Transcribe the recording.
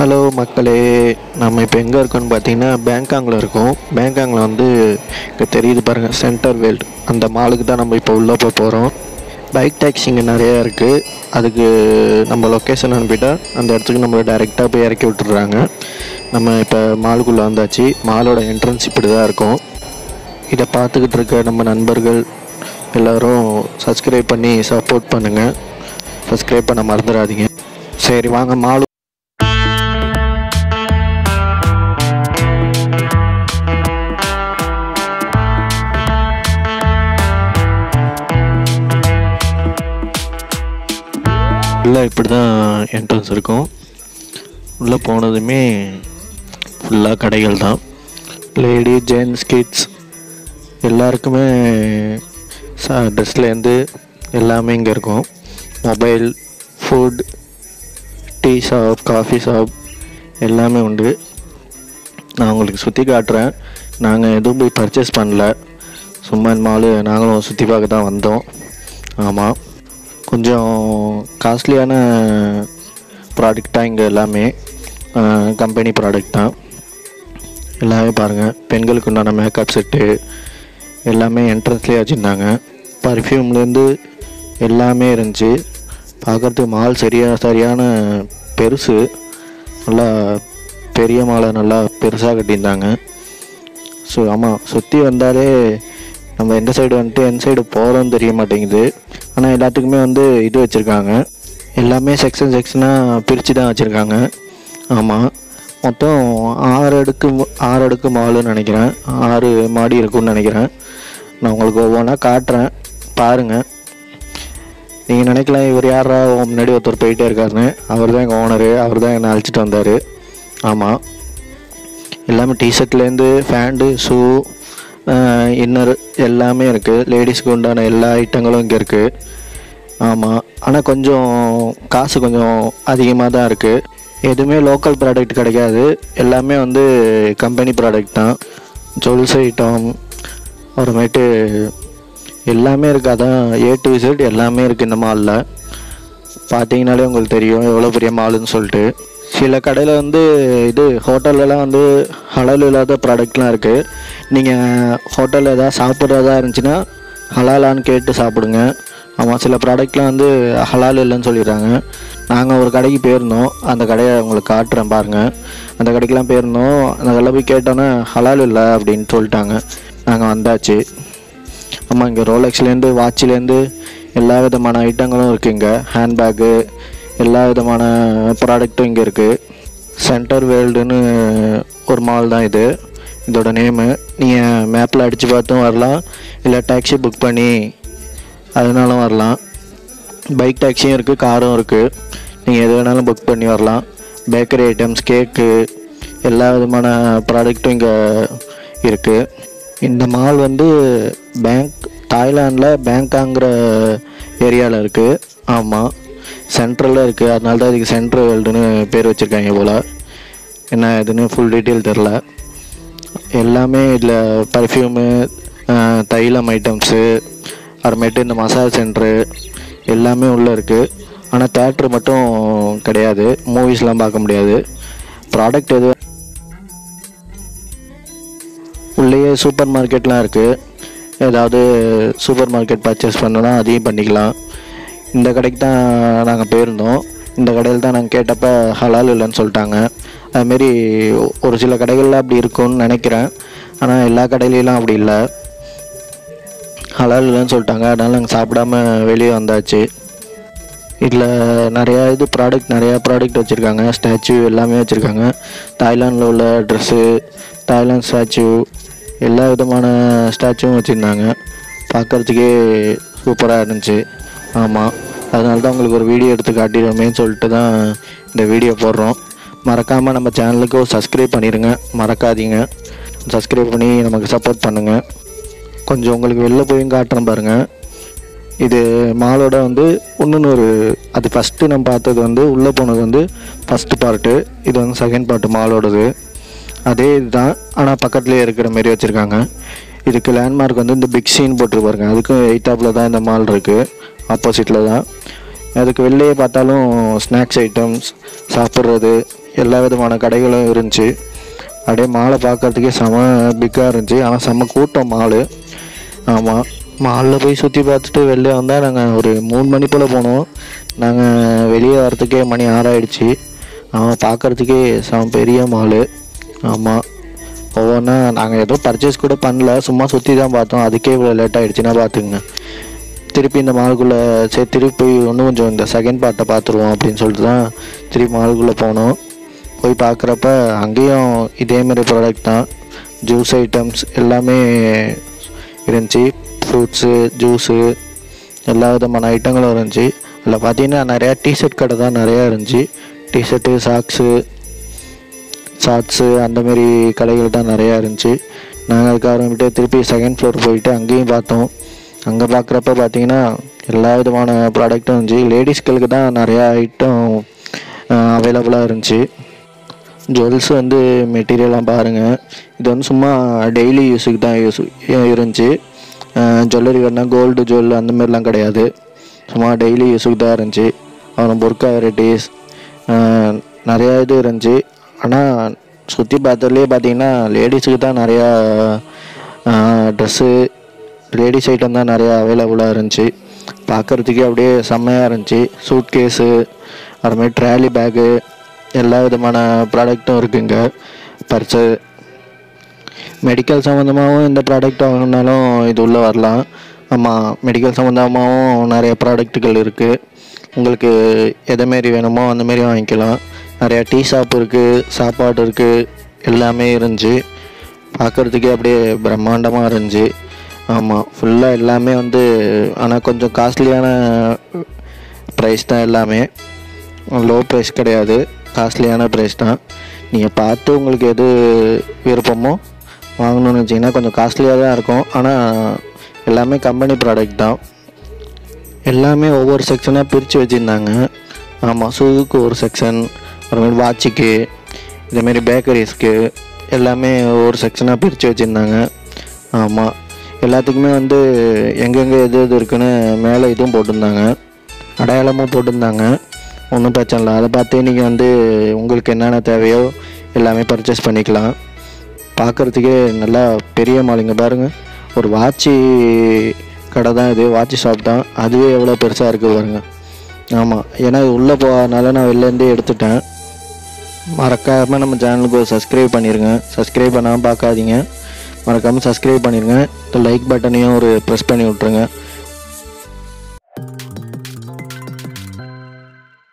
Hello மக்களே, நம்ம இப்போ எங்கே இருக்கோம்னு பார்த்தீங்கன்னா பேங்காங்கில் இருக்கோம். பேங்காங்கில் வந்து இங்கே தெரியுது பாருங்கள், சென்டர் வேல்டு. அந்த மாலுக்கு தான் நம்ம இப்போ உள்ளே போகிறோம். பைக் டாக்ஸி இங்கே நிறையா இருக்குது. அதுக்கு நம்ம லொக்கேஷன் அனுப்பிட்டா அந்த இடத்துக்கு நம்மளை டைரெக்டாக போய் இறக்கி விட்டுறாங்க. நம்ம இப்போ மாலுக்குள்ளே வந்தாச்சு. மாலோட என்ட்ரன்ஸ் இப்படி தான் இருக்கும். இதை பார்த்துக்கிட்டு இருக்க நம்ம நண்பர்கள் எல்லோரும் சப்ஸ்கிரைப் பண்ணி சப்போர்ட் பண்ணுங்கள். சப்ஸ்கிரைப் பண்ண மறந்துடாதீங்க. சரி வாங்க மாலு. உள்ளே இப்படி தான் என்ட்ரன்ஸ் இருக்கும். உள்ளே போனதுமே ஃபுல்லாக கடைகள் தான். லேடி, ஜென்ஸ், கிட்ஸ் எல்லாருக்குமே ட்ரெஸ்லேருந்து எல்லாமே இங்கே இருக்கும். Mobile, food, tea shop, coffee shop எல்லாமே உண்டு. நான் உங்களுக்கு சுற்றி காட்டுறேன். நாங்கள் எதுவும் போய் பர்ச்சேஸ் பண்ணல, சும்மா மாலு நாங்களும் சுற்றி பார்க்க தான் வந்தோம். ஆமாம், கொஞ்சம் காஸ்ட்லியான ப்ராடக்ட் தான் இங்கே எல்லாமே. கம்பெனி ப்ராடக்ட் தான் எல்லாமே. பாருங்கள், பெண்களுக்கு உண்டான மேக்கப் செட்டு எல்லாமே என்ட்ரன்ஸ்லேயே வச்சுருந்தாங்க. பர்ஃப்யூம்லேருந்து எல்லாமே இருந்துச்சு. பார்க்குறதுக்கு மால் சரியான பெருசு. நல்லா பெரிய மாலை நல்லா பெருசாக கட்டியிருந்தாங்க. ஸோ ஆமாம், சுற்றி வந்தாலே நம்ம எந்த சைடு வந்துட்டு எந்த சைடு போகிறோன்னு தெரிய மாட்டேங்குது. ஆனால் எல்லாத்துக்குமே வந்து இது வச்சுருக்காங்க. எல்லாமே செக்ஷனாக பிரித்து தான் வச்சுருக்காங்க. ஆமாம், மொத்தம் 6 அடுக்கு மாலுன்னு நினைக்கிறேன். 6 மாடி இருக்குன்னு நினைக்கிறேன். நான் உங்களுக்கு ஒவ்வொன்றா காட்டுறேன், பாருங்கள். நீங்கள் நினைக்கலாம் இவர் யாரா முன்னாடி ஒருத்தர் போயிட்டே இருக்காருன்னு. அவர் தான் எங்கள் ஓனரு. அவர் தான் என்னை அழைச்சிட்டு வந்தார். ஆமாம், எல்லாமே டிஷர்ட்லேருந்து ஃபேண்டு, ஷூ, இன்னர் எல்லாமே இருக்குது. லேடிஸ்க்கு உண்டான எல்லா ஐட்டங்களும் இங்கே இருக்குது. ஆமாம், ஆனால் கொஞ்சம் காசு கொஞ்சம் அதிகமாக தான் இருக்குது. எதுவுமே லோக்கல் ப்ராடக்ட் கிடைக்காது. எல்லாமே வந்து கம்பெனி ப்ராடக்ட் தான். ஜுவல்ஸ் ஐட்டம் அப்புறமேட்டு எல்லாமே இருக்குது. அதான் A to Z எல்லாமே இருக்குது இந்த மாலில். பார்த்தீங்கனாலே உங்களுக்கு தெரியும் எவ்வளோ பெரிய மாலுன்னு சொல்லிட்டு. சில கடையில் வந்து இது ஹோட்டல்லலாம் வந்து ஹலால் இல்லாத ப்ராடக்ட்லாம் இருக்குது. நீங்கள் ஹோட்டலில் எதாவது சாப்பிட்றதா இருந்துச்சுன்னா ஹலாலான்னு கேட்டு சாப்பிடுங்க. ஆமாம், சில ப்ராடக்ட்லாம் வந்து ஹலால் இல்லைன்னு சொல்லிடுறாங்க. நாங்கள் ஒரு கடைக்கு போயிருந்தோம். அந்த கடையை உங்களுக்கு காட்டுறேன் பாருங்கள். அந்த கடைக்கெலாம் போயிருந்தோம். அந்த கடையில் போய் கேட்டோன்னே ஹலால் இல்லை அப்படின்னு சொல்லிட்டாங்க. நாங்கள் வந்தாச்சு. ஆமாம், இங்கே ரோலெக்ஸ்லேருந்து வாட்சிலேருந்து எல்லா விதமான ஐட்டங்களும் இருக்குது. இங்கே ஹேண்ட்பேக்கு எல்லா விதமான ப்ராடக்ட்டும் இங்கே இருக்குது. சென்டர் வேல்டுன்னு ஒரு மால் தான் இது. இதோட நேமு நீங்கள் மேப்பில் அடித்து பார்த்தும் வரலாம், இல்லை டாக்ஸி புக் பண்ணி அதனாலும் வரலாம். பைக் டாக்ஸியும் இருக்குது, காரும் இருக்குது. நீங்கள் எது வேணாலும் புக் பண்ணி வரலாம். பேக்கரி ஐட்டம்ஸ், கேக்கு எல்லா விதமான ப்ராடக்ட்டும் இங்கே இருக்குது. இந்த மால் வந்து தாய்லாண்டில் பேங்காங்கிற ஏரியாவில் இருக்குது. ஆமாம், சென்ட்ரலில் இருக்குது. அதனால தான் இதுக்கு சென்ட்ரல் வேல்டுன்னு பேர் வச்சுருக்காங்க போல். என்ன இதுன்னு ஃபுல் டீட்டெயில் தெரில. எல்லாமே இதில் பர்ஃப்யூமு, தைலம் ஐட்டம்ஸு, அப்புறமேட்டு இந்த மசாஜ் சென்ட்ரு எல்லாமே உள்ளே இருக்குது. ஆனால் தேட்ரு மட்டும் கிடையாது, மூவிஸ்லாம் பார்க்க முடியாது. ப்ராடக்ட் எது உள்ளேயே சூப்பர் மார்க்கெட்லாம் இருக்குது. ஏதாவது சூப்பர் மார்க்கெட் பர்ச்சேஸ் பண்ணலாம், அதையும் பண்ணிக்கலாம். இந்த கடைக்கு தான் நாங்கள் போயிருந்தோம். இந்த கடையில் தான் நாங்கள் கேட்டப்போ ஹலால் இல்லைன்னு சொல்லிட்டாங்க. அதுமாரி ஒரு சில கடைகளில் அப்படி இருக்கும்னு நினைக்கிறேன். ஆனால் எல்லா கடையிலலாம் அப்படி இல்லை, ஹலால் இல்லைன்னு சொல்லிட்டாங்க. அதனால் நாங்கள் சாப்பிடாம வெளியே வந்தாச்சு. இதில் நிறையா ப்ராடக்ட் வச்சுருக்காங்க. ஸ்டாச்சு எல்லாமே வச்சுருக்காங்க. தாய்லாண்டில் உள்ள ட்ரெஸ்ஸு, தாய்லாந்து ஸ்டாச்சு எல்லா விதமான ஸ்டாச்சுவும் வச்சுருந்தாங்க. பார்க்குறதுக்கே சூப்பராக இருந்துச்சு. ஆமாம், அதனால தான் உங்களுக்கு ஒரு வீடியோ எடுத்து காட்டிடுவோமேன்னு சொல்லிட்டு தான் இந்த வீடியோ போடுறோம். மறக்காமல் நம்ம சேனலுக்கு ஒரு சப்ஸ்கிரைப் பண்ணிடுங்க, மறக்காதீங்க. சப்ஸ்கிரைப் பண்ணி நமக்கு சப்போர்ட் பண்ணுங்கள். கொஞ்சம் உங்களுக்கு வெளில போயும் காட்டுறேன் பாருங்கள். இது மாலோட வந்து இன்னொன்று அது ஃபஸ்ட்டு நம்ம பார்த்தது வந்து உள்ளே போனது வந்து ஃபஸ்ட்டு பார்ட்டு. இது வந்து செகண்ட் பார்ட்டு மாலோடது. அதே இதுதான், ஆனால் பக்கத்துலேயே இருக்கிற மாரி வச்சுருக்காங்க. இதுக்கு லேண்ட்மார்க் வந்து இந்த பிக் சீன் போட்டுருப்பாருங்க. அதுக்கும் எய்த்தாப்பில் தான் இந்த மால் இருக்குது, ஆப்போசிட்டில் தான். அதுக்கு வெளியே பார்த்தாலும் ஸ்நாக்ஸ் ஐட்டம்ஸ் சாப்பிட்றது எல்லா விதமான கடைகளும் இருந்துச்சு. அப்படியே மாலை பார்க்குறதுக்கே செம பிக்காக இருந்துச்சு. ஆனால் செம்ம கூட்டம் மாலு. ஆமாம், மாலில் போய் சுற்றி பார்த்துட்டு வெளியே வந்தால் நாங்கள் ஒரு 3 மணி போல் போனோம். நாங்கள் வெளியே வரத்துக்கே மணி 6 ஆகிடுச்சி. பார்க்குறதுக்கே செம பெரிய மாலு. ஆமாம், ஒவ்வொன்றா நாங்கள் எதுவும் பர்ச்சேஸ் கூட பண்ணல, சும்மா சுற்றி தான் பார்த்தோம். அதுக்கே இவ்வளோ லேட் ஆகிடுச்சின்னா பார்த்துக்குங்க. திருப்பி இந்த மாலுக்குள்ளே சரி திருப்பி போய் இன்னும் கொஞ்சம் இந்த செகண்ட் பார்ட்டை பார்த்துருவோம் அப்படின்னு சொல்லிட்டு தான் திருப்பி மாலுக்குள்ளே போனோம். போய் பார்க்குறப்ப அங்கேயும் இதேமாரி ப்ராடக்ட் தான், ஜூஸ் ஐட்டம்ஸ் எல்லாமே இருந்துச்சு. ஃப்ரூட்ஸு, ஜூஸு, எல்லா விதமான ஐட்டங்களும் இருந்துச்சு. அதில் பார்த்தீங்கன்னா நிறையா டிஷர்ட் கடை தான் நிறையா இருந்துச்சு. டிஷர்ட்டு, ஷார்ட்ஸு அந்தமாரி கடைகள் தான் நிறையா இருந்துச்சு. நாங்கள் அதுக்கு ஆரம்பிட்டு திருப்பி செகண்ட் ஃப்ளோர் போயிட்டு அங்கேயும் பார்த்தோம். அங்கே பார்க்குறப்ப பார்த்தீங்கன்னா எல்லா விதமான ப்ராடக்ட்டும் இருந்துச்சு. லேடிஸ்களுக்கு தான் நிறையா ஐட்டம் அவைலபிளாக இருந்துச்சு. ஜுவல்ஸ் வந்து மெட்டீரியலாம் பாருங்கள், இது வந்து சும்மா டெய்லி யூஸுக்கு தான் இருந்துச்சு. ஜுவல்லரி வேணால் கோல்டு ஜுவல் அந்த மாதிரிலாம் கிடையாது, சும்மா டெய்லி யூஸுக்கு தான் இருந்துச்சு. அப்புறம் பொர்க்கா வெரைட்டிஸ் நிறையா இது இருந்துச்சு. ஆனால் சுற்றி பார்த்ததுலேயே பார்த்தீங்கன்னா லேடிஸுக்கு தான் நிறையா ட்ரெஸ்ஸு, லேடிஸ் ஐட்டம் தான் நிறையா அவைலபிளாக இருந்துச்சு. பார்க்குறதுக்கே அப்படியே செம்மையாக இருந்துச்சு. சூட் கேஸு, அதுமாதிரி ட்ராலி பேக்கு, எல்லா விதமான ப்ராடக்ட்டும் இருக்குங்க. பர்ஸு, மெடிக்கல் சம்மந்தமாகவும் இந்த ப்ராடக்ட் வாங்கினாலும் இது உள்ளே வரலாம். ஆமாம், மெடிக்கல் சம்மந்தமாகவும் நிறைய ப்ராடக்ட்டுகள் இருக்குது. உங்களுக்கு எதமாரி வேணுமோ அந்தமாரி வாங்கிக்கலாம். நிறையா டீ ஷாப் இருக்குது, சாப்பாடு இருக்குது, எல்லாமே இருந்துச்சு. பார்க்குறதுக்கே அப்படியே பிரம்மாண்டமாக இருந்துச்சு. ஆமாம், ஃபுல்லாக எல்லாமே வந்து ஆனால் கொஞ்சம் காஸ்ட்லியான ப்ரைஸ் தான். எல்லாமே லோ ப்ரைஸ் கிடையாது, காஸ்ட்லியான ப்ரைஸ் தான். நீங்கள் பார்த்து உங்களுக்கு எது விருப்பமோ வாங்கணும்னு வச்சிங்கன்னா கொஞ்சம் காஸ்ட்லியாக தான் இருக்கும். ஆனால் எல்லாமே கம்பெனி ப்ராடக்ட் தான். எல்லாமே ஒவ்வொரு செக்ஷனாக பிரித்து வச்சுருந்தாங்க. ஆமாம், ஷூவுக்கு ஒரு செக்ஷன், அப்புறமேட்டு வாட்சுக்கு, இதேமாரி பேக்கரிஸ்க்கு எல்லாமே ஒவ்வொரு செக்ஷனாக பிரித்து வச்சுருந்தாங்க. ஆமாம், எல்லாத்துக்குமே வந்து எங்கெங்கே எது எது இருக்குன்னு மேலே இதுவும் போட்டிருந்தாங்க, அடையாளமும் போட்டிருந்தாங்க. ஒன்றும் பிரச்சனை இல்லை, அதை பார்த்து நீங்கள் வந்து உங்களுக்கு என்னென்ன தேவையோ எல்லாமே பர்ச்சேஸ் பண்ணிக்கலாம். பார்க்குறதுக்கே நல்லா பெரிய மாலுங்க. பாருங்கள், ஒரு வாட்சி கடை தான் இது, வாட்சி ஷாப் தான். அதுவே எவ்வளோ பெருசாக இருக்குது பாருங்கள். ஆமாம், ஏன்னா இது உள்ளே போகாதனால நான் வெளிலேருந்தே எடுத்துட்டேன். மறக்காமல் நம்ம சேனலுக்கு சப்ஸ்கிரைப் பண்ணிடுங்க. சப்ஸ்கிரைப் பண்ணாமல் பார்க்காதீங்க, மறக்காமல் சப்ஸ்கிரைப் பண்ணிடுங்க. லைக் பட்டனையும் ஒரு ப்ரெஸ் பண்ணி விட்ருங்க.